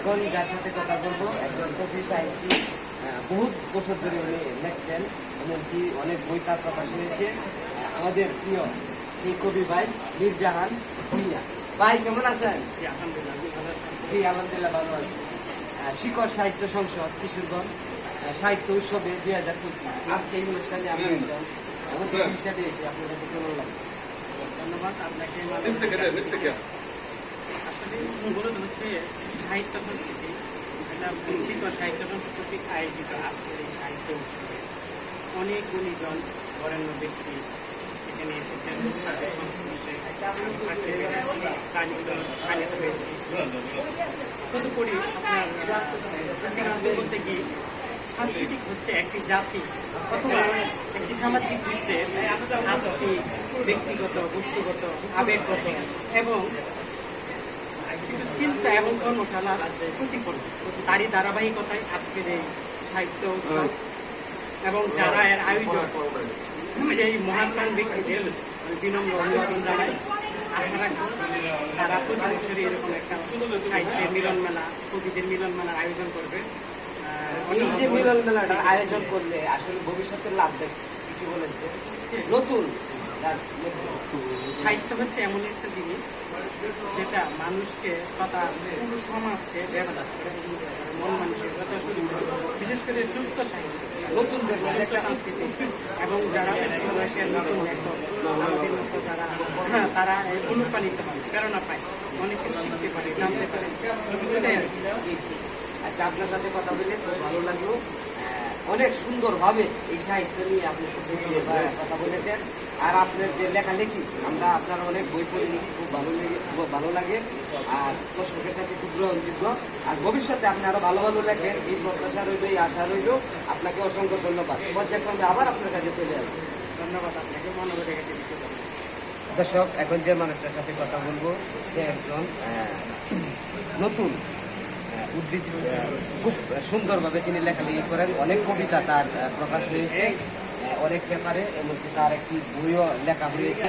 এখন যার সাথে কথা বলবো একজন কবি সাহিত্যিক, বহুত বছর ধরে উনি লেখছেন, এমনকি অনেক বই তার প্রকাশ হয়েছে। আমাদের প্রিয় সেই কবি ভাই মীরজাহান ভূঁইয়া। ভাই কেমন আছেন? জি আলহামদুলিল্লাহ ভালো আছি। শিকড় সাহিত্য সংসদ কিশোরগঞ্জ সাহিত্য উৎসবে 2025 আজকে এই অনুষ্ঠানে আমি একজন হিসাবে এসে আপনার কাছে কেমন লাগে? ধন্যবাদ আপনাকে। আসলে মূলত হচ্ছে সাহিত্য সংস্কৃতি, এটা শিকড় সাহিত্য সংস্কৃতি কর্তৃক আয়োজিত আজকের এই সাহিত্য উৎসবে অনেক গুণীজন বরেণ্য ব্যক্তি এখানে এসেছেন, তাদের সংস্পর্শে শানিত হয়েছি। তদুপরি আপনার বলতে গিয়ে সাংস্কৃতিক হচ্ছে একটি জাতি অথবা একটি সামাজিক ভিত্তির আত্মিক, ব্যক্তিগত, বস্তুগত, আবেগগত এবং কিছু চিন্তা এবং কর্মশালার প্রতিফলন। তারই ধারাবাহিকতায় আজকের এই সাহিত্য উৎসব এবং যারা এর আয়োজন সেই মহাত্মান ব্যক্তিদের বিনম্র অভিনন্দন জানাই। আশা রাখবো তারা প্রতি বছরই এরকম একটা সাহিত্যের মিলন মেলা, কবিদের মিলন মেলার আয়োজন করবে। এই যে মিলন মেলাটার আয়োজন করলে আসলে ভবিষ্যতের লাভ দেখে কিছু বলেছে নতুন সাহিত্য হচ্ছে এমন একটা জিনিস যেটা মানুষকে তথা পুরো সমাজকে মন মানুষের বিশেষ করে সুস্থ সাহিত্য, নতুন একটা সংস্কৃতি এবং যারা নতুন লেখক আমাদের মতো যারা তারা অনুপ্রাণিত হয়, প্রেরণা পায়, অনেক কিছু শিখতে পারে, জানতে পারে। আচ্ছা, আপনার সাথে কথা বলে খুব ভালো লাগলো। অনেক সুন্দরভাবে এই সাহিত্য নিয়ে আপনি কথা বলেছেন। আর আপনার যে লেখালেখি, আমরা আপনার অনেক বই পড়ে নিচ্ছি, খুব ভালো লাগে আর দর্শকের কাছে খুব গ্রহণযোগ্য। আর ভবিষ্যতে আপনি আরো ভালো ভালো লেখেন, এই প্রত্যাশা রইল, এই আশা রইল। আপনাকে অসংখ্য ধন্যবাদ। পর্যায়ক্রমে আবার আপনার কাছে চলে আসবো। ধন্যবাদ আপনাকে। মনোযোগ দর্শক, এখন যে মানুষটার সাথে কথা বলবো সে একজন নতুন উদ্ভিদ, খুব সুন্দরভাবে তিনি লেখালেখি করেন। অনেক কবিতা তার প্রকাশ হয়েছে, অনেক পেপারে, এমনকি তার একটি বইও লেখা হয়েছে।